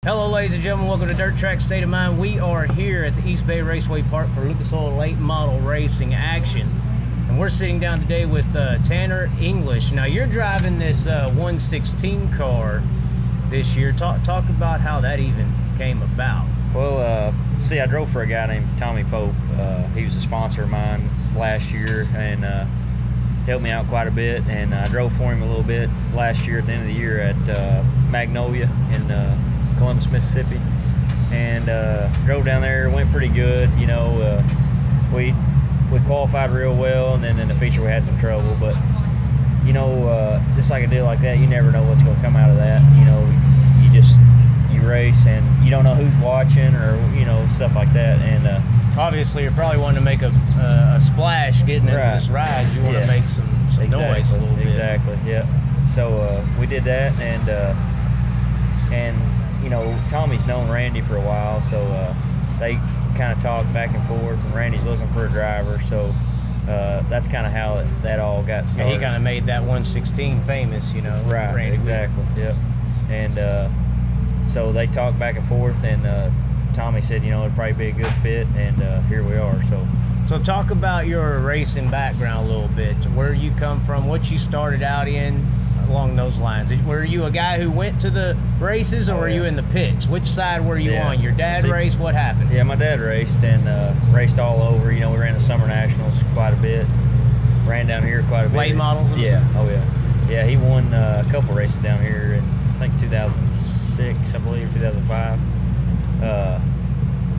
Hello, ladies and gentlemen. Welcome to Dirt Track State of Mind. We are here at the East Bay Raceway Park for Lucas Oil late model racing action. And we're sitting down today with Tanner English. Now, you're driving this 116 car this year. Talk about how that even came about. Well, see, I drove for a guy named Tommy Pope. He was a sponsor of mine last year and helped me out quite a bit. And I drove for him a little bit last year at the end of the year at Magnolia in Columbus, Mississippi. And drove down there, went pretty good. You know, we qualified real well, and then in the feature we had some trouble. But, you know, just like a deal like that, you never know what's going to come out of that. You know, you race and you don't know who's watching or, you know, stuff like that. And obviously you're probably wanting to make a splash getting into this ride. You want to make some noise a little bit. Exactly, yeah. So we did that, and you know, Tommy's known Randy for a while, so they kind of talked back and forth, and Randy's looking for a driver, so that's kind of how that all got started. And he kind of made that 116 famous, you know. Right, Randy. exactly, yep. And so they talked back and forth, and Tommy said, you know, it'd probably be a good fit, and here we are. So talk about your racing background a little bit, where you come from, what you started out in, along those lines. Were you a guy who went to the races, or were you in the pits? Which side were you on? Your dad raced? What happened? Yeah, my dad raced and raced all over. You know, we ran the Summer Nationals quite a bit. Ran down here quite a bit. Late models? Yeah, oh yeah. Yeah, he won a couple races down here in, I think, 2006, I believe, 2005.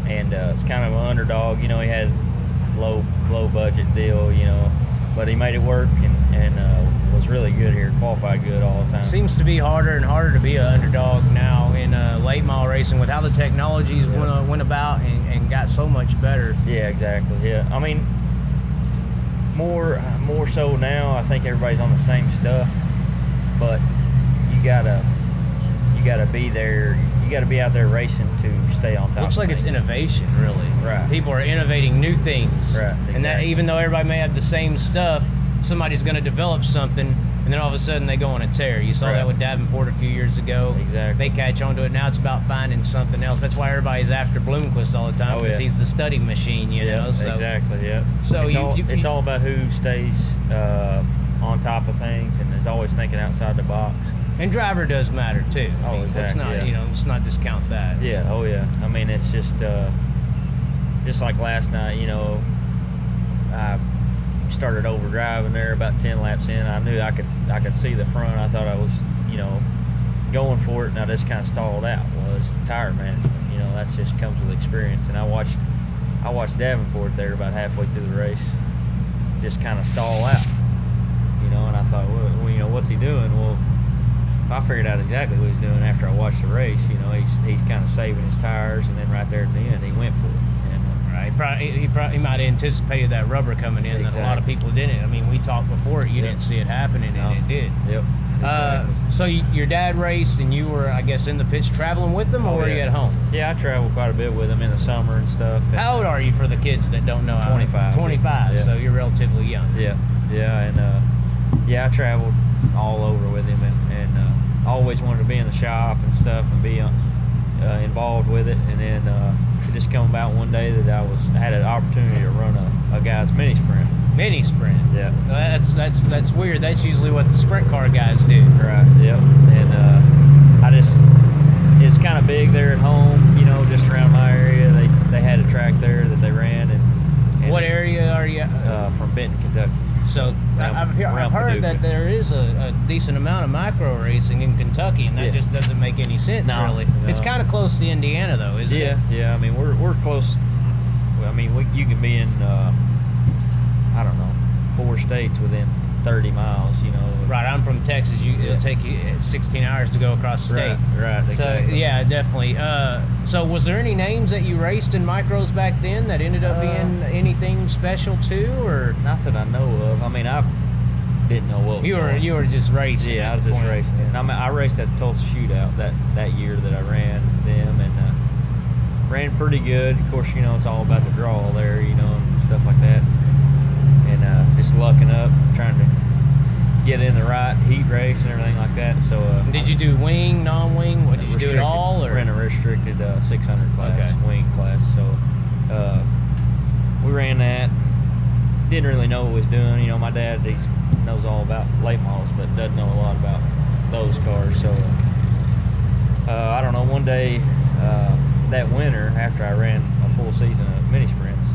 And it's kind of an underdog. You know, he had low budget deal, you know, but he made it work and was really good here, qualified good all the time. Seems to be harder and harder to be an underdog now in late model racing with how the technologies went about and got so much better. Yeah, exactly. Yeah, I mean, more so now. I think everybody's on the same stuff, but you gotta be there. You got to be out there racing to stay on top. Looks like it's innovation, really. Right. People are innovating new things. Right. Exactly. And that even though everybody may have the same stuff, somebody's going to develop something, and then all of a sudden they go on a tear. You saw that with Davenport a few years ago. Exactly. They catch on to it. Now it's about finding something else. That's why everybody's after Bloomquist all the time, because he's the study machine, you know. So, exactly, yeah. So it's all about who stays on top of things and is always thinking outside the box. And driver does matter too. Oh, exactly. Let's not, you know, let's not discount that. Yeah. Oh, yeah. I mean, it's just like last night. You know, I started overdriving there about 10 laps in. I knew I could see the front. I thought I was, you know, going for it, and I just kind of stalled out. Well, it's tire management. You know, that's just comes with experience. And I watched Davenport there about halfway through the race, just kind of stall out. You know, and I thought, well, you know, what's he doing? Well, I figured out exactly what he's doing after I watched the race. You know, he's kind of saving his tires, and then right there at the end, he went for it. And, he might have anticipated that rubber coming in that a lot of people didn't. I mean, we talked before it. You didn't see it happening, and it did. Yep. Exactly. So your dad raced, and you were, I guess, in the pits traveling with them, or were you at home? Yeah, I traveled quite a bit with him in the summer and stuff. And how old are you for the kids that don't know? 25. 25, yeah. So you're relatively young. Yeah, and I traveled all over with him, and I always wanted to be in the shop and stuff and be involved with it. And then it just came about one day that I had an opportunity to run a guy's mini sprint. Mini sprint. Yeah. That's weird. That's usually what the sprint car guys do. Right. Yep. And it's kind of big there at home. You know, just around my area, they had a track there that they ran. And what area are you? From Benton, Kentucky. So I've heard that there is a decent amount of micro racing in Kentucky, and that just doesn't make any sense, really. No. It's kind of close to Indiana, though, isn't it? Yeah. I mean, we're close. I mean, you can be in, I don't know, 4 states within 30 miles, you know. Right, I'm from Texas. It'll take you 16 hours to go across the state. Right, exactly. So, yeah, definitely. So was there any names that you raced in micros back then that ended up being anything special too, or? Not that I know of. I mean, I didn't know what was going. You were just racing. Yeah, I was just racing. And I mean, I raced at the Tulsa Shootout that year that I ran them, and ran pretty good. Of course, you know, it's all about the draw there, you know, and stuff like that. And just lucking up, trying to get in the right heat race and everything like that. So did you do wing, non-wing? What did you do it all? Or? We're in a restricted 600 class, wing class. So we ran that. Didn't really know what was doing. You know, my dad knows all about late models, but doesn't know a lot about those cars. So I don't know. One day that winter, after I ran a full season of mini sprints,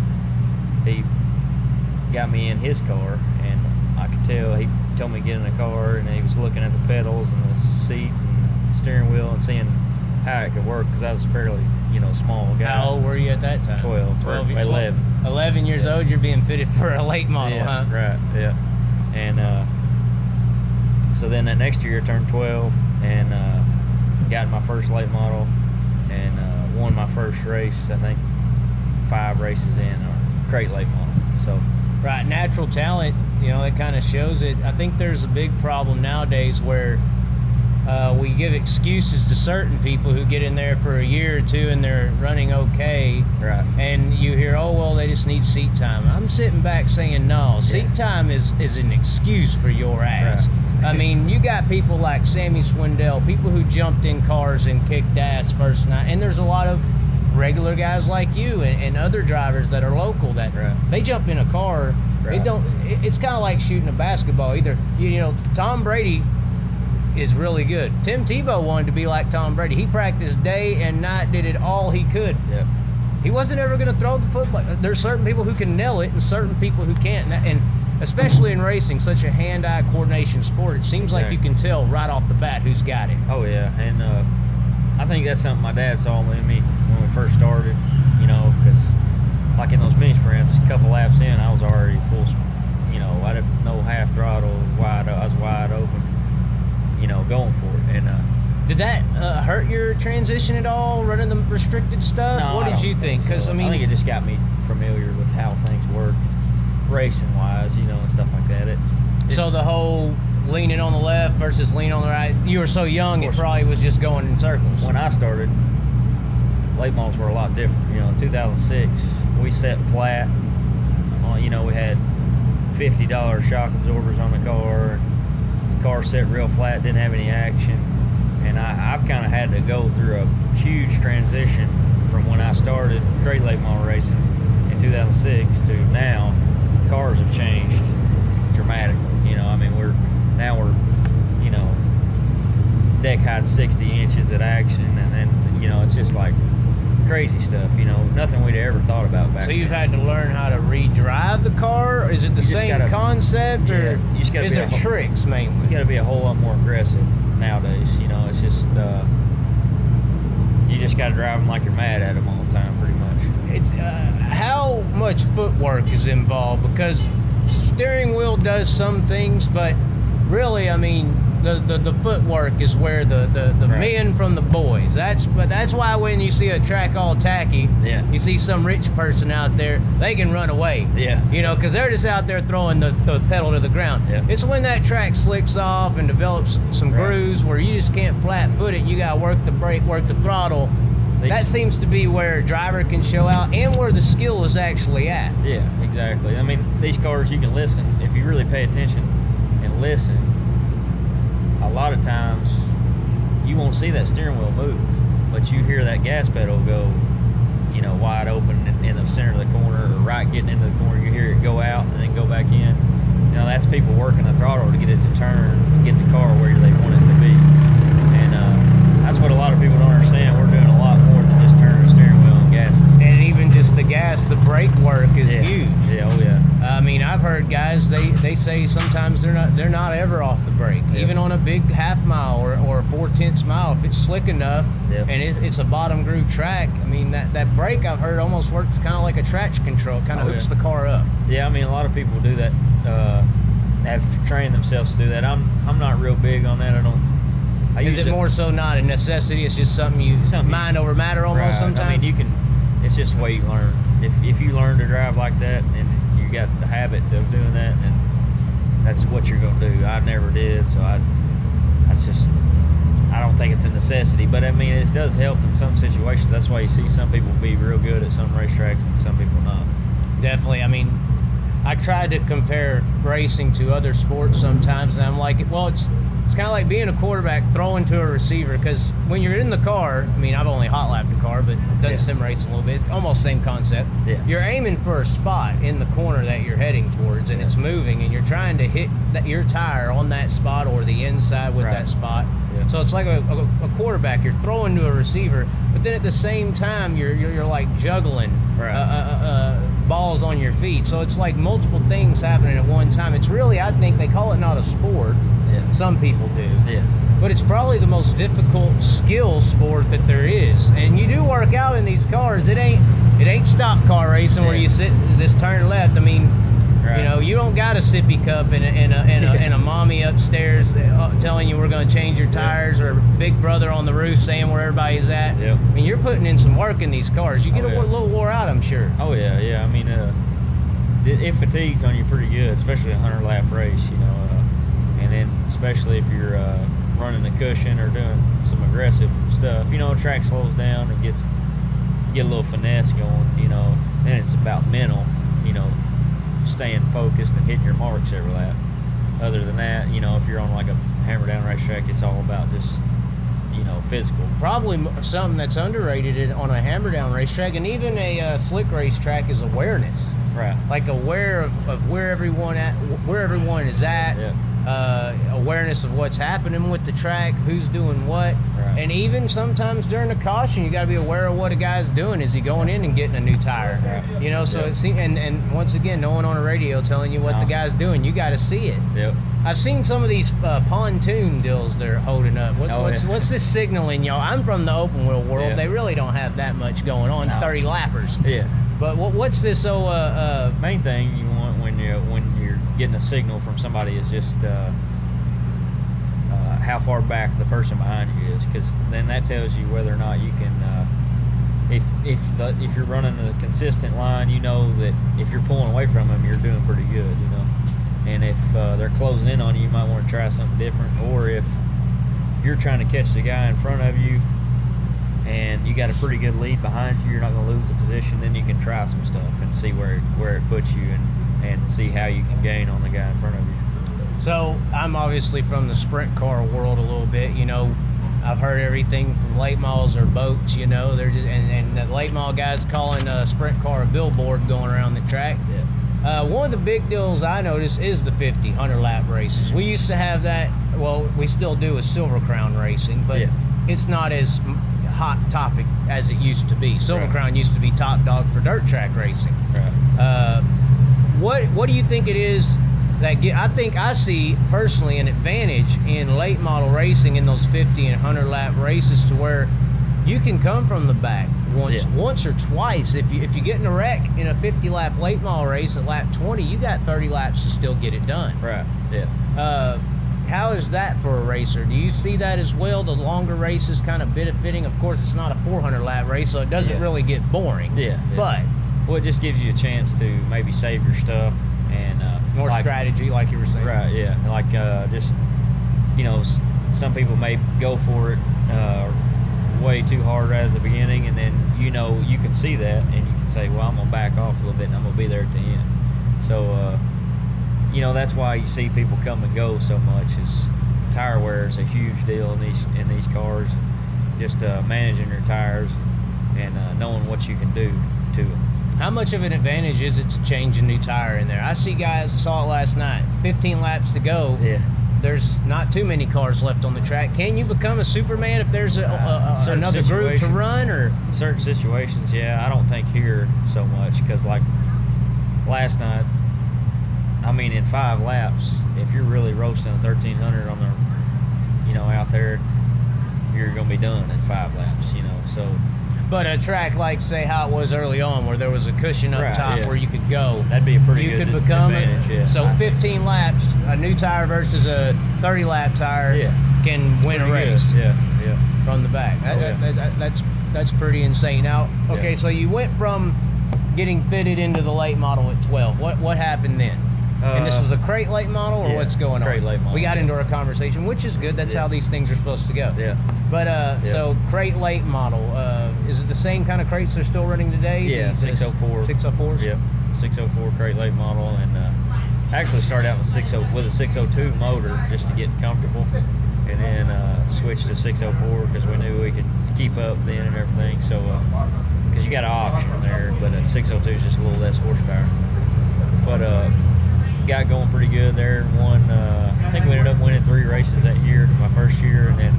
he got me in his car, and I could tell he told me to get in the car, and he was looking at the pedals and the seat and the steering wheel and seeing how it could work, because I was fairly, small guy. How old were you at that time? 12 11. 11 years old, you're being fitted for a late model, yeah, huh? Right, yeah. And so then that next year I turned 12 and got my first late model and won my first race, I think 5 races in, a crate late model. So right, natural talent, it kind of shows it. I think there's a big problem nowadays where we give excuses to certain people who get in there for a year or two and they're running okay. Right. And you hear, oh, well, they just need seat time. I'm sitting back saying, no, seat time is an excuse for your ass. Right. I mean, you got people like Sammy Swindell, people who jumped in cars and kicked ass first night. And there's a lot of regular guys like you and other drivers that are local that they jump in a car. Right. It's kind of like shooting a basketball. Either, Tom Brady is really good. Tim Tebow wanted to be like Tom Brady. He practiced day and night, did it all he could. Yep. He wasn't ever going to throw the football. There's certain people who can nail it and certain people who can't. And especially in racing, such a hand-eye coordination sport, it seems like you can tell right off the bat who's got it. Oh, yeah. And I think that's something my dad saw in me when we first started, because like in those mini sprints, a couple laps in, I was already full, I didn't know half throttle, I was wide open. Going for it. And did that hurt your transition at all, running the restricted stuff? No, what did you think? Because I think it just got me familiar with how things work, racing wise, and stuff like that. So the whole leaning on the left versus leaning on the right, you were so young, it probably was just going in circles. When I started, late models were a lot different. In 2006, we set flat. We had $50 shock absorbers on the car. Car set real flat, didn't have any action, and I've kind of had to go through a huge transition from when I started straight late model racing in 2006 to now. Cars have changed dramatically. We're deck height 60 inches at action, and then it's just like crazy stuff. Nothing we'd ever thought about back then. So you've had to learn how to redrive the car, or is it the same concept, or is there tricks mainly? You got to be a whole lot more aggressive nowadays. It's just you just got to drive them like you're mad at them all the time, pretty much. It's how much footwork is involved, because steering wheel does some things, but really, the footwork is where the men from the boys. That's why when you see a track all tacky, you see some rich person out there, they can run away. Yeah. Because they're just out there throwing the pedal to the ground. Yeah. It's when that track slicks off and develops some grooves where you just can't flat foot it. You got to work the brake, work the throttle. That seems to be where a driver can show out and where the skill is actually at. Yeah, exactly. These cars, you can listen. If you really pay attention and listen, a lot of times you won't see that steering wheel move, but you hear that gas pedal go, wide open in the center of the corner, or right getting into the corner. You hear it go out and then go back in. That's people working the throttle to get it to turn and get the car where they want it to be. And that's what a lot of people don't understand. We're doing a lot more than just turning the steering wheel and gas. And even just the gas, the brake work is huge. Yeah, oh yeah. I've heard guys, they say sometimes they're not ever off the brake, even on a big half mile or a 4/10 mile. If it's slick enough and it's a bottom groove track, that brake, I've heard, almost works kind of like a traction control. Kind of hooks the car up. Yeah, a lot of people do that. Have trained themselves to do that. I'm not real big on that. Is it more so not a necessity? It's just something mind over matter almost sometimes? It's just the way you learn. If you learn to drive like that and you got the habit of doing that, then that's what you're going to do. I never did, so I don't think it's a necessity, but it does help in some situations. That's why you see some people be real good at some racetracks and some people not. Definitely. I tried to compare racing to other sports sometimes, and I'm like, well, it's kind of like being a quarterback throwing to a receiver, because when you're in the car, I mean, I've only hot lapped a car, but done sim racing a little bit. It's almost the same concept. Yeah. You're aiming for a spot in the corner that you're heading towards, and it's moving, and you're trying to hit your tire on that spot or the inside with that spot. Yeah. So it's like a quarterback. You're throwing to a receiver, but then at the same time, you're like juggling balls on your feet. So it's like multiple things happening at one time. It's really, I think they call it not a sport. Yeah. Some people do. Yeah. But it's probably the most difficult skill sport that there is. And you do work out in these cars. It ain't stock car racing where you sit this turn left. I mean, you know, you don't got a sippy cup and a mommy upstairs telling you we're going to change your tires, or big brother on the roof saying where everybody's at. Yep. I mean, you're putting in some work in these cars. You get a little wore out, I'm sure. Oh yeah, yeah. I mean, it fatigues on you pretty good, especially a 100-lap race, you know. And then especially if you're running a cushion or doing some aggressive stuff, you know, track slows down and get a little finesse going, you know. Then it's about mental, you know, staying focused and hitting your marks every lap. Other than that, you know, if you're on like a hammer down racetrack, it's all about just, you know, physical. Probably something that's underrated on a hammer down racetrack, and even a slick racetrack, is awareness. Right. Like aware of where everyone is at. Yeah. Awareness of what's happening with the track, who's doing what, and even sometimes during the caution, you got to be aware of what a guy's doing. Is he going in and getting a new tire? Right. You know, so it's and once again, no one on a radio telling you what the guy's doing. You got to see it. Yep. I've seen some of these pontoon deals they're holding up. What's this signaling, y'all? I'm from the open wheel world. Yeah. They really don't have that much going on. No. 30 lappers. Yeah. But what's this? Main thing you want when you're getting a signal from somebody is just how far back the person behind you is, because then that tells you whether or not you can. If you're running a consistent line, you know that if you're pulling away from them, you're doing pretty good, you know. And if they're closing in on you, you might want to try something different. Or if you're trying to catch the guy in front of you and you got a pretty good lead behind you, you're not going to lose the position, then you can try some stuff and see where it puts you and see how you can gain on the guy in front of you. So I'm obviously from the sprint car world a little bit, you know. I've heard everything from late models or boats, you know. They're just, and the late model guys calling a sprint car a billboard going around the track. Yeah. One of the big deals I noticed is the 50, 100-lap races. We used to have that, well, we still do with Silver Crown racing, but it's not as hot topic as it used to be. Silver Crown used to be top dog for dirt track racing. Right. What do you think it is that I think I see personally an advantage in late model racing in those 50 and 100-lap races, to where you can come from the back once or twice. If you get in a wreck in a 50-lap late model race at lap 20, you got 30 laps to still get it done. Right. Yeah. How is that for a racer? Do you see that as well? The longer races kind of benefiting. Of course, it's not a 400-lap race, so it doesn't really get boring. Yeah. But well, it just gives you a chance to maybe save your stuff and more strategy, like you were saying. Right. Yeah. Like just, you know, some people may go for it way too hard right at the beginning, and then, you know, you can see that and you can say, well, I'm gonna back off a little bit and I'm gonna be there at the end. So you know, that's why you see people come and go so much. Is tire wear is a huge deal in these cars. Just managing your tires and knowing what you can do to them. How much of an advantage is it to change a new tire in there? I see guys, saw it last night, 15 laps to go. Yeah. There's not too many cars left on the track. Can you become a Superman if there's another group to run? Or certain situations, yeah. I don't think here so much, because like last night, I mean, in 5 laps, if you're really roasting a 1300 on the, you know, out there, you're going to be done in 5 laps, you know. So, but a track like, say, how it was early on, where there was a cushion up top where you could go, that'd be a pretty good advantage. Yeah. So 15 laps, a new tire versus a 30-lap tire can win a race. From the back. That's pretty insane. Now, okay, so you went from getting fitted into the late model at 12. What happened then? And this was a crate late model, or what's going on? Crate late model. We got into our conversation, which is good. That's how these things are supposed to go. Yeah. But so crate late model, is it the same kind of crates they're still running today? Yeah, 604. 604s? Yep. 604 crate late model, and actually started out with a 602 motor just to get comfortable, and then switched to 604 because we knew we could keep up then and everything. So, because you got an option there, but a 602 is just a little less horsepower. But got going pretty good there. Won. I think we ended up winning 3 races that year, my first year, and then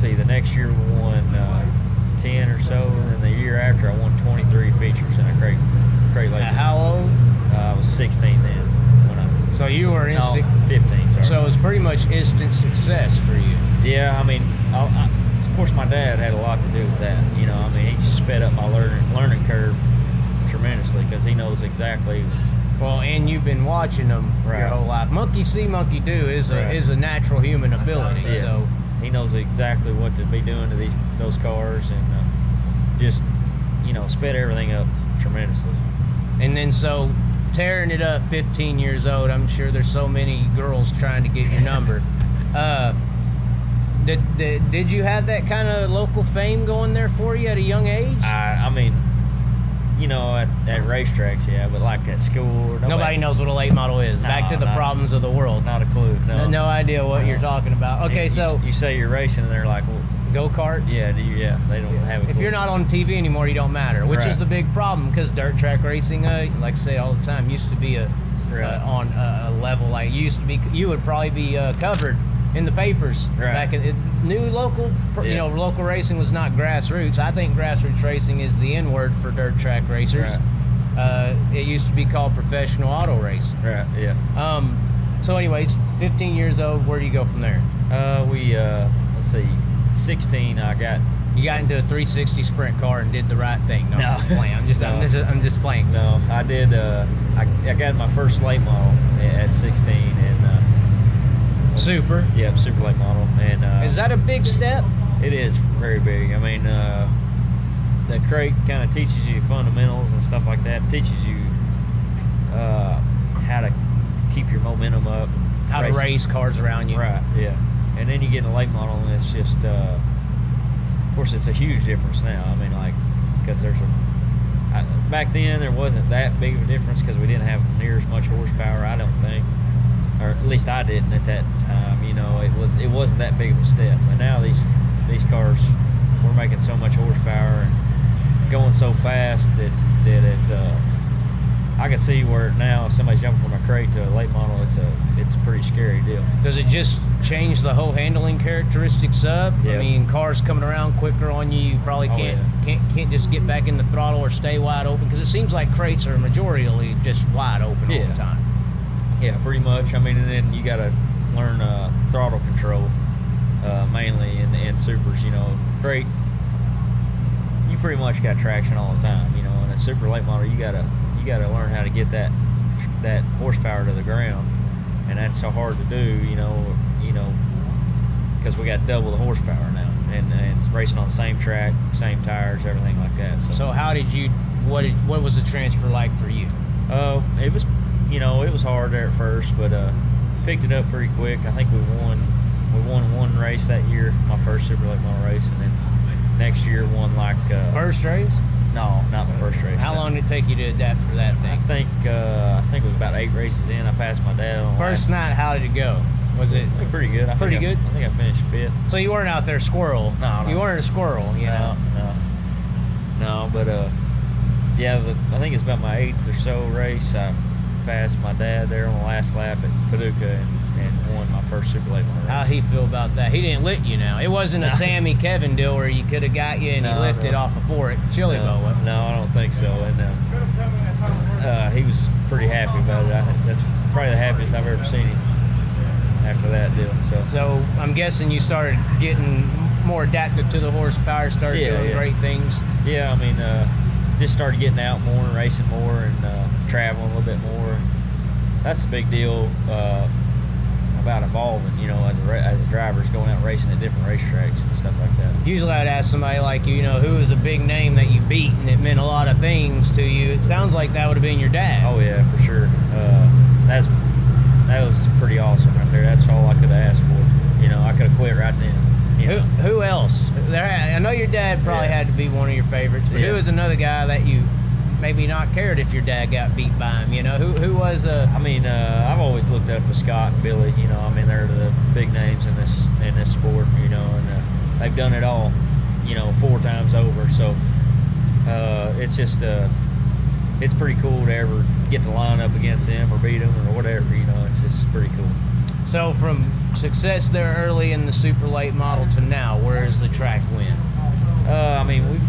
the next year we won 10 or so, and then the year after I won 23 features in a crate late. How old? I was 16 then. So you were instant. No, 15. Sorry. So it was pretty much instant success for you. Yeah, I mean, of course, my dad had a lot to do with that. You know, I mean, he sped up my learning curve tremendously because he knows exactly. Well, and you've been watching them your whole life. Monkey see, monkey do is a natural human ability. Yeah. So he knows exactly what to be doing to those cars, and just sped everything up tremendously. And then so tearing it up, 15 years old. I'm sure there's so many girls trying to get your number. Did you have that kind of local fame going there for you at a young age? I mean, at racetracks, yeah, but like at school, nobody knows what a late model is. Back to the problems of the world. Not a clue. No idea what you're talking about. Okay, so you say you're racing, and they're like, well, go-karts? Yeah, they don't have a clue. If you're not on TV anymore, you don't matter, which is the big problem, because dirt track racing, like I say all the time, used to be on a level like used to be. You would probably be covered in the papers back in new local. Local racing was not grassroots. I think grassroots racing is the N-word for dirt track racers. It used to be called professional auto racing. Right. Yeah. So, anyways, 15 years old. Where do you go from there? Let's see. 16, You got into a 360 sprint car and did the right thing. No, I'm just playing. I'm just playing. No, I did. I got my first late model at 16, and super. Yeah, super late model. And is that a big step? It is very big. I mean, the crate kind of teaches you fundamentals and stuff like that. It teaches you how to keep your momentum up, how to race cars around you. Right. Yeah. And then you get in a late model, and it's just, of course, it's a huge difference now. I mean, like, because back then there wasn't that big of a difference because we didn't have near as much horsepower, I don't think, or at least I didn't at that time. It wasn't that big of a step. But now these cars, we're making so much horsepower and going so fast that it's I can see where now if somebody's jumping from a crate to a late model, it's a pretty scary deal. Does it just change the whole handling characteristics up? Yep. I mean, cars coming around quicker on you. You probably can't just get back in the throttle or stay wide open, because it seems like crates are majorly just wide open all the time. Yeah, pretty much. I mean, and then you got to learn throttle control mainly in supers. Crate, you pretty much got traction all the time. In a super late model, you gotta learn how to get that horsepower to the ground, and that's so hard to do. Because we got double the horsepower now, and it's racing on the same track, same tires, everything like that. So how did you? What was the transfer like for you? It was, it was hard there at first, but picked it up pretty quick. I think we won one race that year, my first super late model race, and then next year won like first race. No, not the first race. How long did it take you to adapt for that thing? I think it was about 8 races in. I passed my dad on first night. How did it go? Was it pretty good? Pretty good. I think I finished 5th. So you weren't out there squirrel? No. You weren't a squirrel, No, but I think it's about my 8th or so race. I passed my dad there on the last lap at Paducah and won my first super late model race. How'd he feel about that? He didn't lick you now. It wasn't a Sammy Kevin deal where he could have got you and he lifted off before it. Chili bowl. No, I don't think so. And he was pretty happy about it. I think that's probably the happiest I've ever seen him after that deal. So I'm guessing you started getting more adapted to the horsepower, started doing great things. Yeah, I mean, just started getting out more, racing more, and traveling a little bit more. That's the big deal about evolving, as a driver, is going out racing at different racetracks and stuff like that. Usually I'd ask somebody like you, who was a big name that you beat and it meant a lot of things to you. It sounds like that would have been your dad. Oh yeah, for sure. That was pretty awesome right there. That's all I could have asked for. I could have quit right then. Who else? I know your dad probably had to be one of your favorites, but who is another guy that you maybe not cared if your dad got beat by him. You know, who was I mean, I've always looked up to Scott and Billy. You know, I mean, they're the big names in this sport. You know, and they've done it all. You know, 4 times over. So it's just it's pretty cool to ever get to line up against them or beat them or whatever. You know, it's just pretty cool. So from success there early in the super late model to now, where is the track win? I mean, we've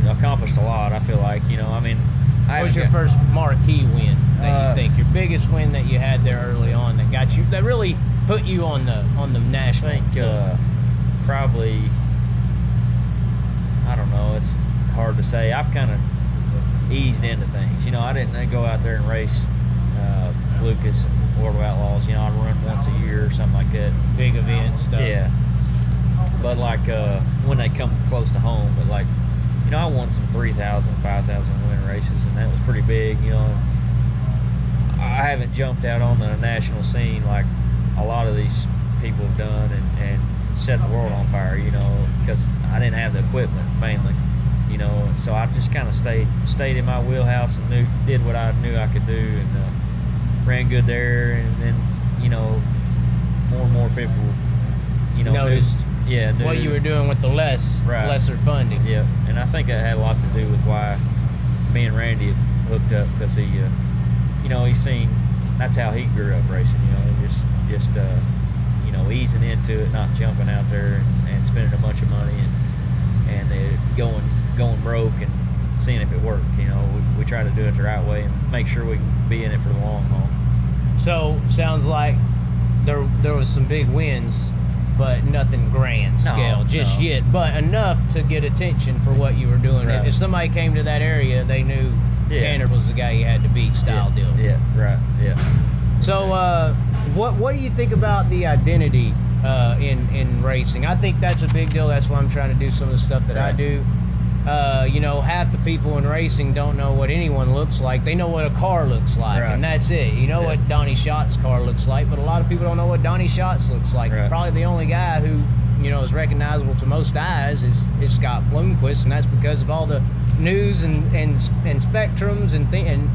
accomplished a lot. I feel like, you know. I mean, what was your first marquee win that you think, your biggest win that you had there early on that got you, that really put you on the national? I think probably, I don't know. It's hard to say. I've kind of eased into things. You know, I didn't go out there and race Lucas and World of Outlaws. You know, I'd run once a year or something like that. Big event stuff. Yeah. But like when they come close to home, but like, you know, I won some 3,000, 5,000 win races, and that was pretty big. You know, I haven't jumped out on the national scene like a lot of these people have done and set the world on fire. You know, because I didn't have the equipment mainly. You know, so I just kind of stayed in my wheelhouse and did what I knew I could do, and ran good there. And then, you know, more and more people, you know, noticed knew what you were doing with the lesser funding. Yeah, and I think that had a lot to do with why me and Randy have hooked up, because he, you know, he's seen, that's how he grew up racing. You know, just you know, easing into it, not jumping out there and spending a bunch of money and going broke and seeing if it worked. You know, we try to do it the right way and make sure we can be in it for the long haul. So sounds like there was some big wins, but nothing grand scale just yet, but enough to get attention for what you were doing. Right. If somebody came to that area, they knew Tanner was the guy you had to beat, style deal. Yeah, right, yeah. So what do you think about the identity in racing? I think that's a big deal. That's why I'm trying to do some of the stuff that I do. You know, half the people in racing don't know what anyone looks like. They know what a car looks like, and that's it. You know what Donnie Scott's car looks like, but a lot of people don't know what Donnie Scott's looks like. Probably the only guy who, you know, is recognizable to most eyes is Scott Bloomquist, and that's because of all the news and spectrums and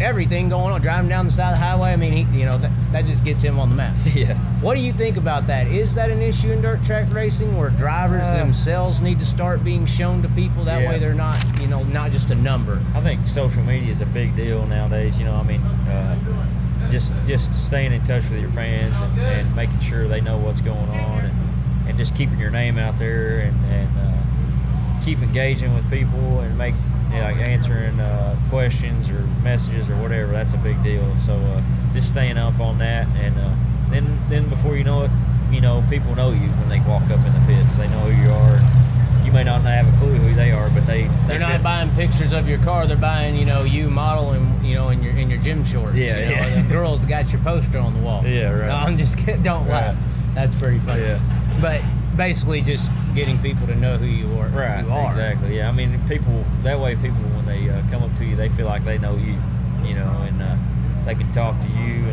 everything going on, driving down the side of the highway. I mean, he, you know, that just gets him on the map. Yeah. What do you think about that? Is that an issue in dirt track racing where drivers themselves need to start being shown to people? That way they're not, you know, not just a number. I think social media is a big deal nowadays. You know, I mean, just staying in touch with your fans and making sure they know what's going on and just keeping your name out there and keep engaging with people and make, you know, like answering questions or messages or whatever. That's a big deal. So just staying up on that, and then before you know it, you know, people know you when they walk up in the pits. They know who you are. You may not have a clue who they are, but they're not buying pictures of your car. They're buying, you know, you modeling, you know, in your gym shorts. Yeah, you know, or the girls that got your poster on the wall. Yeah, right. No, I'm just kidding. Don't laugh. That's pretty funny. Yeah. But basically, just getting people to know who you are. Right. You are. Exactly. Yeah. I mean, that way, people when they come up to you, they feel like they know you. You know, and they can talk to you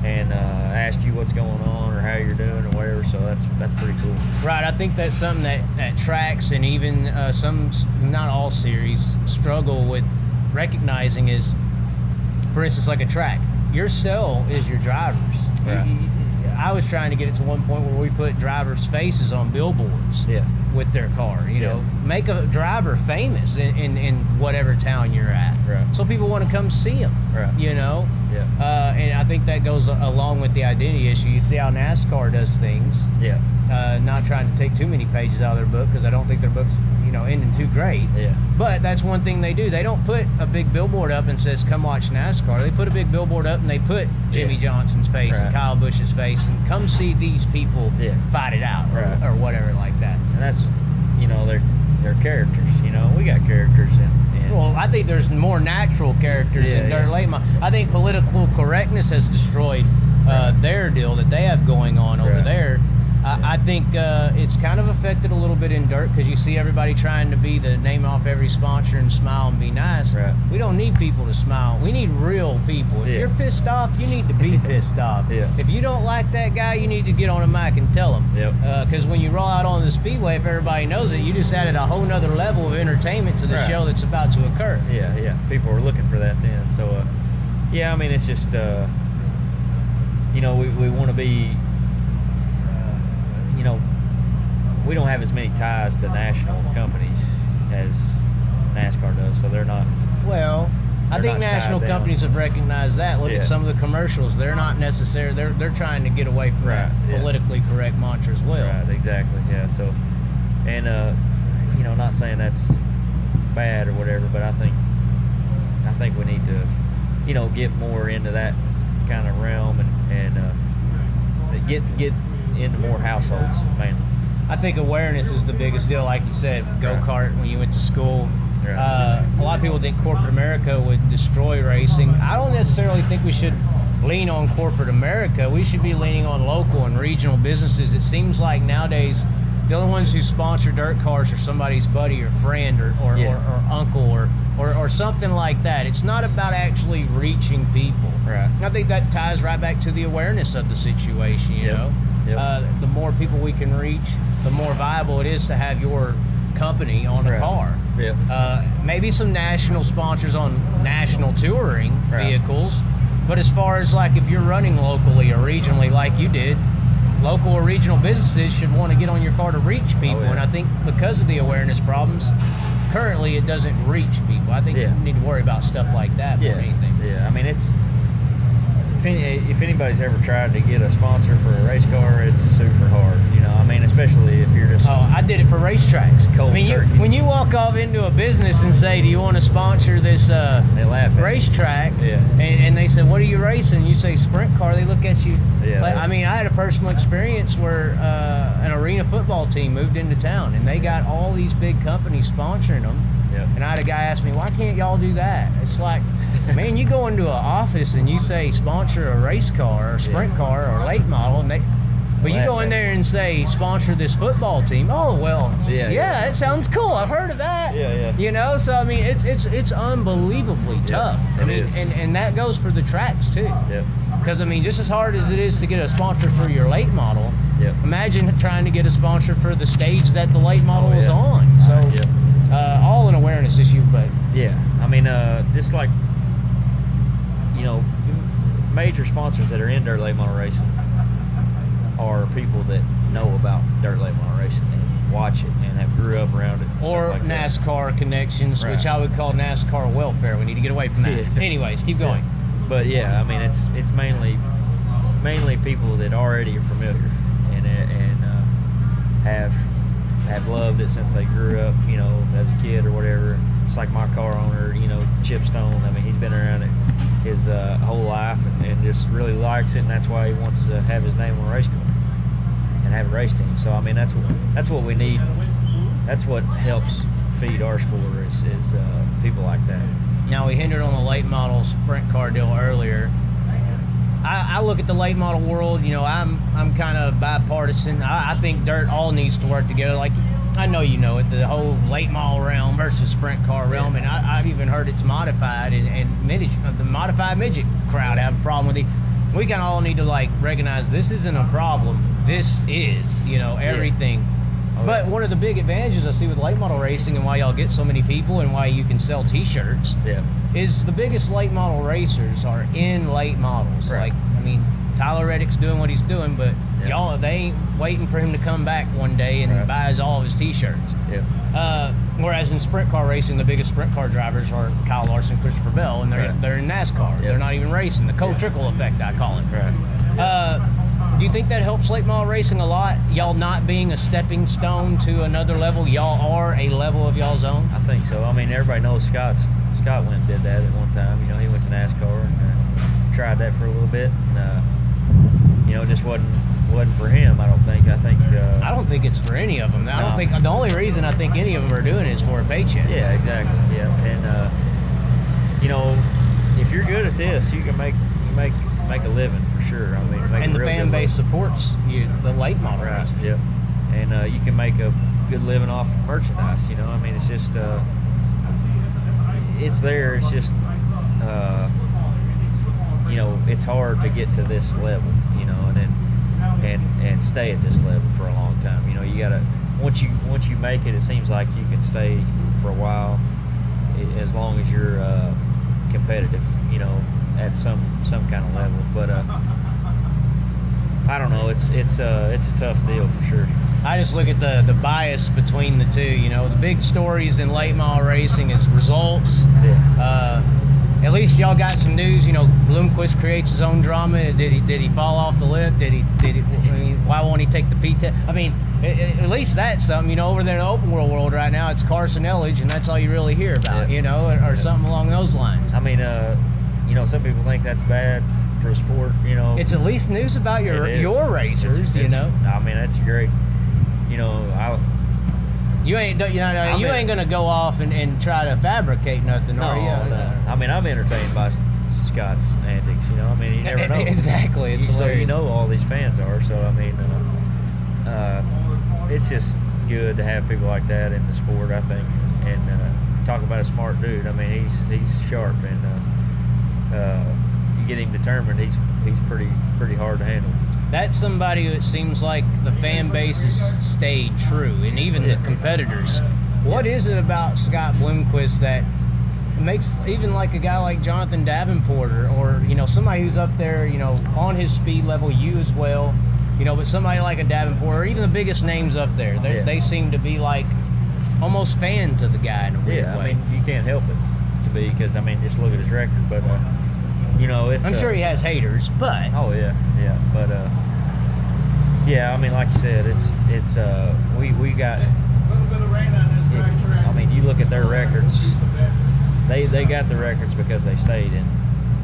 and ask you what's going on or how you're doing or whatever. So that's pretty cool. Right. I think that's something that tracks and even some, not all series, struggle with recognizing is, for instance, like a track. Your sell is your drivers. Right. I was trying to get it to one point where we put drivers' faces on billboards with their car. You know, make a driver famous in whatever town you're at, so people want to come see them. You know, and I think that goes along with the identity issue. You see how NASCAR does things. Not trying to take too many pages out of their book, because I don't think their book's, you know, ending too great. But that's one thing they do. They don't put a big billboard up and says, "Come watch NASCAR." They put a big billboard up and they put Jimmy Johnson's face and Kyle Busch's face and come see these people fight it out or whatever like that. And that's, you know, they're characters. You know, we got characters in Well, I think there's more natural characters in dirt late model. I think political correctness has destroyed their deal that they have going on over there. I think it's kind of affected a little bit in dirt because you see everybody trying to be the name off every sponsor and smile and be nice. Right. We don't need people to smile. We need real people. If you're pissed off, you need to be pissed off. Yeah. If you don't like that guy, you need to get on a mic and tell him. Yep. Because when you roll out on the Speedway, if everybody knows it, you just added a whole nother level of entertainment to the Right. show that's about to occur. Yeah. People were looking for that then. So, yeah, I mean, it's just, you know, we want to be, you know, we don't have as many ties to national companies as NASCAR does, so they're not. Well, I think not national tied down. companies have recognized that. Look Yeah. at some of the commercials. They're not necessarily, they're trying to get away from Right, that yeah. politically correct mantra as well. Right, exactly, yeah. So, and, you know, not saying that's bad or whatever, but I think we need to, you know, get more into that kind of realm and get into more households mainly. I think awareness is the biggest deal. Like you said, go-kart when you went to school. Right. A lot of people think corporate America would destroy racing. I don't necessarily think we should lean on corporate America. We should be leaning on local and regional businesses. It seems like nowadays the only ones who sponsor dirt cars are somebody's buddy or friend or uncle or something like that. It's not about actually reaching people. Right. I think that ties right back to the awareness of the situation, you Yep. know. Yep. The more people we can reach, the more viable it is to have your company on a Right. car. Yep. Maybe some national sponsors on national touring Right. vehicles, but as far as like if you're running locally or regionally like you did, local or regional businesses should want to get on your car to reach people. Oh, yeah. And I think because of the awareness problems, currently it doesn't reach people. I think Yeah. you need to worry about stuff like that more Yeah. than anything. Yeah. I mean, it's if anybody's ever tried to get a sponsor for a race car, it's super hard. You know, I mean, especially if you're just Oh, I did it for racetracks. Cold I mean, turkey. when you walk off into a business and say, "Do you want to sponsor this they laugh at you. racetrack?" Yeah. and they said, "What are you racing?" You say, "Sprint car." They look at you. Yeah. Like, I mean, I had a personal experience where an arena football team moved into town, and they got all these big companies sponsoring them. Yep. And I had a guy ask me, "Why can't y'all do that?" It's like, man, you go into an office and you say sponsor a race car or sprint car or late model, and but you go in there and say sponsor this football team. Oh well, Yeah. that sounds cool. I've heard of that. Yeah. You know, so I mean, it's unbelievably tough. I it mean, is. and that goes for the tracks too. Yep. Because I mean, just as hard as it is to get a sponsor for your late model, Yep. imagine trying to get a sponsor for the stage that the late model is yeah. on. So, Yep. all an awareness issue, but. Yeah, I mean, just like, you know, major sponsors that are in dirt late model racing are people that know about dirt late model racing and watch it and have grew up around it. And Or stuff like that. NASCAR connections, Right. which I would call NASCAR welfare. We need to get away from that. Yeah. Anyways, keep going. But yeah, I mean, it's mainly people that already are familiar and have loved it since they grew up, you know, as a kid or whatever. It's like my car owner, you know, Chip Stone. I mean, he's been around it his whole life and just really likes it, and that's why he wants to have his name on a race car and have a race team. So I mean, that's what we need. That's what helps feed our sport is people like that. Now, we hindered on the late model sprint car deal earlier. I look at the late model world, you know, I'm kind of bipartisan. I think dirt all needs to work together. Like, I know you know it, the whole late model realm versus sprint car realm, and I've even heard it's modified, and the modified midget crowd have a problem with it. We kind of all need to, like, recognize this isn't a problem. This is, you know, everything. Oh, But yeah. one of the big advantages I see with late model racing and why y'all get so many people and why you can sell t-shirts Yeah. is the biggest late model racers are in late models. Right. Like, I mean, Tyler Reddick's doing what he's doing, but Yeah. y'all, they ain't waiting for him to come back one day and Right. buys all of his t-shirts. Yeah. Whereas in sprint car racing, the biggest sprint car drivers are Kyle Larson, Christopher Bell, and they're in NASCAR. Yeah. They're not even racing. The trickle effect, I call it. Right. Do you think that helps late model racing a lot? Y'all not being a stepping stone to another level, y'all are a level of y'all's own? I think so. I mean, everybody knows Scott went and did that at one time. You know, he went to NASCAR and tried that for a little bit. And, you know, it just wasn't for him, I don't think. I don't think it's for any of them. I don't think the only reason I think any of them are doing it is for a paycheck. Yeah, exactly. Yeah, and you know, if you're good at this, you can make a living for sure. I mean, make and a the real fan good base living. supports the late model Right. racing. Yep. And you can make a good living off merchandise. You know, I mean, it's just it's there. It's just you know, it's hard to get to this level. You know, and then and stay at this level for a long time. You know, you gotta once you make it, it seems like you can stay for a while, as long as you're competitive. You know, at some kind of level. But I don't know. It's a tough deal for sure. I just look at the bias between the two. You know, the big stories in late model racing is results. Yeah. At least y'all got some news. You know, Bloomquist creates his own drama. Did he fall off the lip? Did he? I mean, why won't he take the P-test? I mean, at least that's something. You know, over there in the open world right now, it's Carson Elledge, and that's all you really hear about. Yeah. You know, or something along those lines. I mean, you know, some people think that's bad for a sport. You know, It's at least news about your racers. You know, I mean, that's great. You know, you ain't gonna go off and try to fabricate nothing, are you? No. I mean, I'm entertained by Scott's antics. You know, I mean, you never know. Exactly. It's so hilarious. you know all these fans are. So I mean, it's just good to have people like that in the sport, I think. And talk about a smart dude. I mean, he's sharp, and you get him determined. He's pretty hard to handle. That's somebody who it seems like the fan base has stayed true, and even the competitors. What is it about Scott Bloomquist that makes even like a guy like Jonathan Davenport or you know, somebody who's up there, you know, on his speed level, you as well, you know, but somebody like a Davenport or even the biggest names up there, they seem to be like almost fans of the guy in a weird way. I mean, you can't help it to be, because I mean, just look at his record. But you know, it's I'm sure he has haters, but oh yeah, but yeah, I mean, like you said, it's we got. I mean, you look at their records. They got the records because they stayed in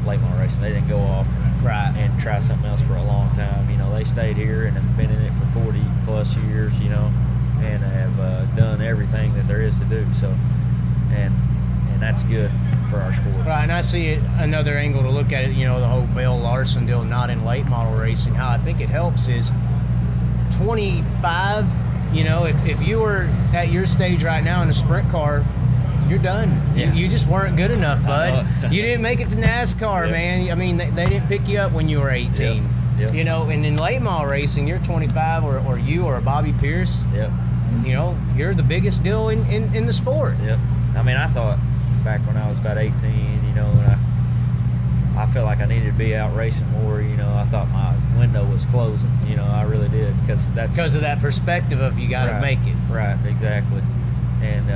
late model racing. They didn't go off and try something else for a long time. You know, they stayed here and have been in it for 40 plus years. You know, and have done everything that there is to do. So, and that's good for our sport. Right, and I see it another angle to look at it. You know, the whole Bill Larson deal, not in late model racing. How I think it helps is 25. You know, if you were at your stage right now in a sprint car, you're done. Yeah. You just weren't good enough, bud. You didn't make it to NASCAR, Yep. man. I mean, they didn't pick you up when you were 18. Yep. You know, and in late model racing, you're 25, or you or a Bobby Pierce. Yep. You know, you're the biggest deal in the sport. Yep. I mean, I thought back when I was about 18, you know, and I felt like I needed to be out racing more. You know, I thought my window was closing. You know, I really did, because of that perspective of you got to make it. Right, exactly. And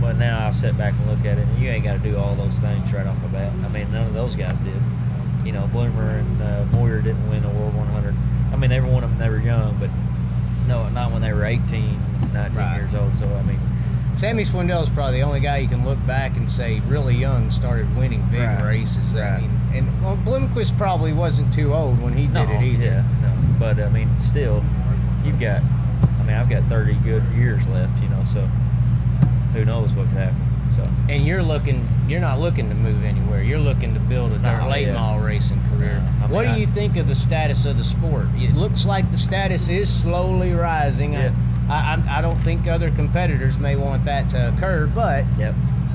but now I sit back and look at it, and you ain't got to do all those things right off the bat. I mean, none of those guys did. You know, Bloomer and Moyer didn't win a World 100. I mean, every one of them, they were young, but no, not when they were 18, 19 years old. So, I mean, Sammy Swindell is probably the only guy you can look back and say really young started winning big races. Right. I mean, and Bloomquist probably wasn't too old when he did it either. Yeah, no. But I mean, still, I've got 30 good years left, you know, so who knows what could happen. So. And you're not looking to move anywhere. You're looking to build a late model racing career. What do you think of the status of the sport? It looks like the status is slowly rising. Yeah. I don't think other competitors may want that to occur, but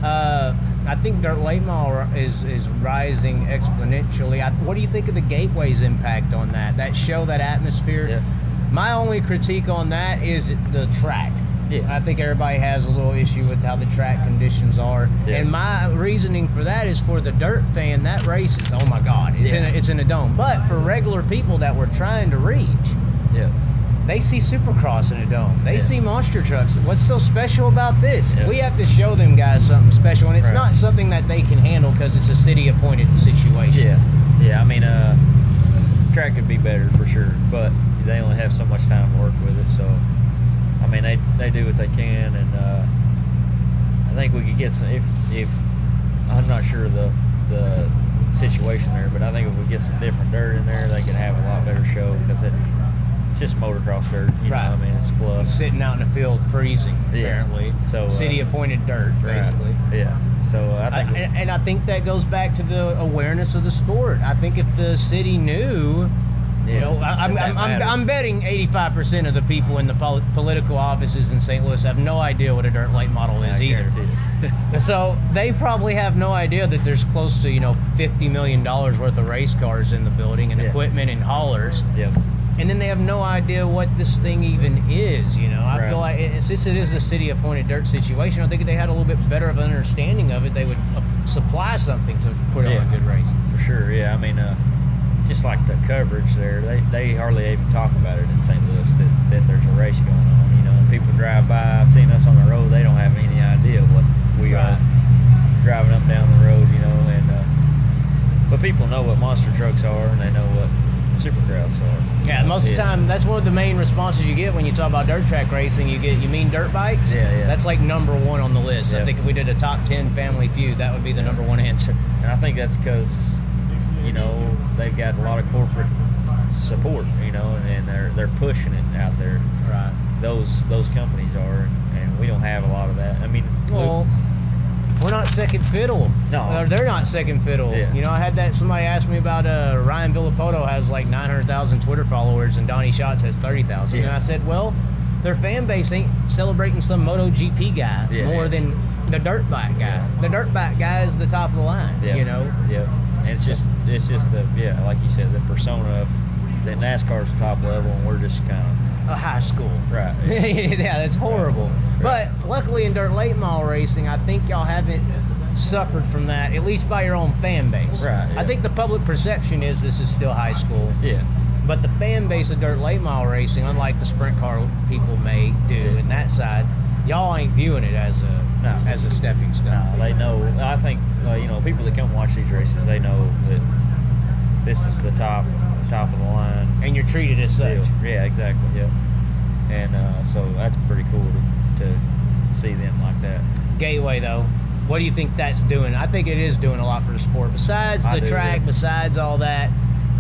I think dirt late model is rising exponentially. What do you think of the Gateway's impact on that? That show, that atmosphere? Yeah. My only critique on that is the track. Yeah. I think everybody has a little issue with how the track conditions are. Yeah. And my reasoning for that is, for the dirt fan, that race is, oh my God, it's in a dome. But for regular people that we're trying to reach, they see Supercross in a dome. They see monster trucks. What's so special about this? Yeah. We have to show them guys something special, and it's not something that they can handle because it's a city-appointed situation. Yeah. I mean, track could be better for sure, but they only have so much time to work with it. So, I mean, they do what they can, and I think we could get some. If I'm not sure the situation there, but I think if we get some different dirt in there, they could have a lot better show, because it's just motocross dirt. You know, I mean, it's fluff. Sitting out in the field freezing, apparently. So city appointed dirt, basically. Right. Yeah. So I think, I think that goes back to the awareness of the sport. I think if the city knew, you know, I'm betting 85% of the people in the political offices in St. Louis have no idea what a dirt late model is either. So they probably have no idea that there's close to, you know, $50 million worth of race cars in the building and equipment and haulers. Yep. And then they have no idea what this thing even is, you know. I feel like since it is a city-appointed dirt situation, I think if they had a little bit better of an understanding of it, they would supply something to put on a good race. For sure, yeah. I mean, just like the coverage there, they hardly even talk about it in St. Louis that there's a race going on, you know. And people drive by, seeing us on the road, they don't have any idea what we are driving up and down the road, you know. And but people know what monster trucks are, and they know what supercross are. Yeah, most of the time, that's one of the main responses you get when you talk about dirt track racing. You mean dirt bikes? Yeah. That's like number one on the list. I think if we did a top 10 Family Feud, that would be the number one answer. And I think that's because, you know, they've got a lot of corporate support, you know, and they're pushing it out there. Right. Those companies are, and we don't have a lot of that. I mean, well, we're not second fiddle. No. Or they're not second fiddle. Yeah. You know, I had that, somebody asked me about Ryan Villapoto has like 900,000 Twitter followers and Donnie Schatz has 30,000. And I said, well, their fan base ain't celebrating some MotoGP guy more than the dirt bike guy. Yeah. The dirt bike guy is the top of the line, you know? Yeah. And it's just the, like you said, the persona of that NASCAR's the top level and we're just kind of a high school. Right. Yeah, that's horrible. Right. But luckily in dirt late model racing, I think y'all haven't suffered from that, at least by your own fan base. Right. Yeah. I think the public perception is this is still high school. Yeah. But the fan base of dirt late model racing, unlike the sprint car people may do in that side, y'all ain't viewing it as a stepping stone. No, they know. I think you know, people that come watch these races, they know that this is the top of the line, and you're treated as such. Yeah, exactly. Yeah, and so that's pretty cool to see them like that. Gateway, though, what do you think that's doing? I think it is doing a lot for the sport. Besides the track, besides all that,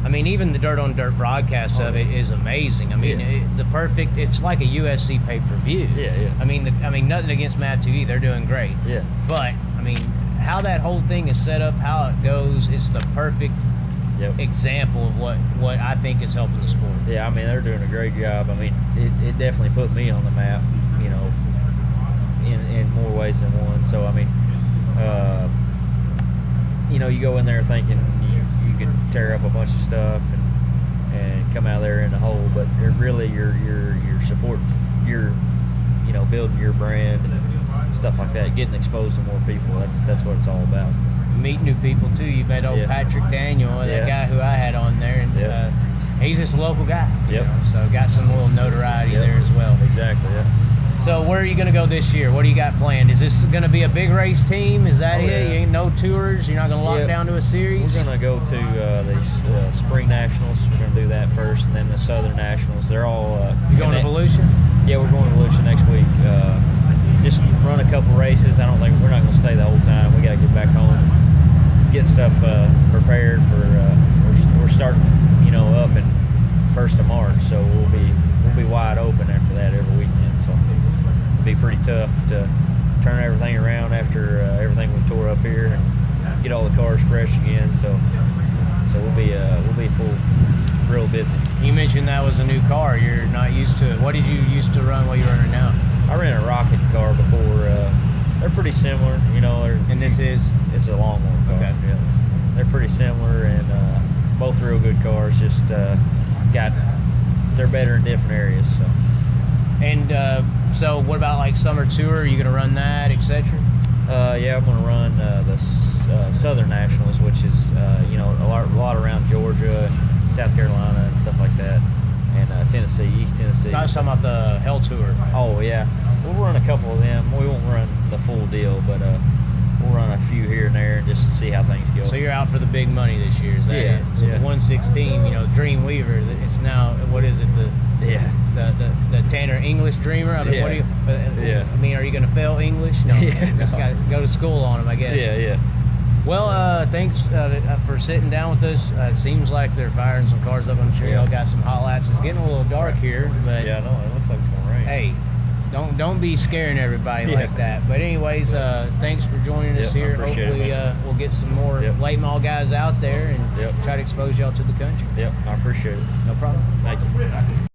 I mean, even the dirt on dirt broadcast of it is amazing. I mean, it's like a USC pay-per-view. Yeah. I mean, nothing against Mav TV, they're doing great. Yeah. But I mean, how that whole thing is set up, how it goes, it's the perfect example of what I think is helping the sport. Yeah, I mean, they're doing a great job. I mean, it definitely put me on the map, you know, in more ways than one. So I mean, you know, you go in there thinking you can tear up a bunch of stuff and come out there in the hole, but really your support, you know, building your brand and stuff like that, getting exposed to more people. That's what it's all about. Meet new people too. You met old Patrick Daniel, that guy who I had on there, and he's just a local guy. Yep. You know, so got some little notoriety there as well. Exactly. Yeah. So where are you going to go this year? What do you got planned? Is this going to be a big race team? Is that it? Yeah. You ain't no tours? You're not going to lock down to a series? We're going to go to the Spring Nationals. We're going to do that first, and then the Southern Nationals. They're all. You going to Volusia? Yeah, we're going to Volusia next week. Just run a couple races. I don't think we're not going to stay the whole time. We got to get back home, get stuff prepared for. We're starting, you know, up in 1st of March, so we'll be wide open after that every weekend. So it'll be pretty tough to turn everything around after everything we tore up here and get all the cars fresh again. So we'll be full, real busy. You mentioned that was a new car. You're not used to it. What did you used to run? What are you running now? I ran a Rocket car before. They're pretty similar, you know. And this is? It's a long one car. Okay. Yeah. They're pretty similar and both real good cars. Just they're better in different areas. So. And so what about like summer tour? Are you going to run that, etc.? Yeah, I'm going to run the Southern Nationals, which is you know, a lot around Georgia, South Carolina, and stuff like that, and Tennessee, East Tennessee. I was talking about the Hell Tour. Oh yeah, we'll run a couple of them. We won't run the full deal, but we'll run a few here and there just to see how things go. So you're out for the big money this year, is that it? So the 116, you know, Dream Weaver, it's now, what is it, the Tanner English Dreamer? I mean, what do you, I mean, are you going to fail English? No, you got to go to school on them, I guess. Yeah. Well, thanks for sitting down with us. It seems like they're firing some cars up. I'm sure y'all got some hot laps. It's getting a little dark here, but Yeah, no, it looks like it's gonna rain. hey, don't be scaring everybody Yeah. like that. But anyways, thanks for joining us Yep, I here. appreciate Hopefully, it, we'll get some more Yep. late model guys out there and Yep. try to expose y'all to the country. Yep, I appreciate it. No problem. Thank you.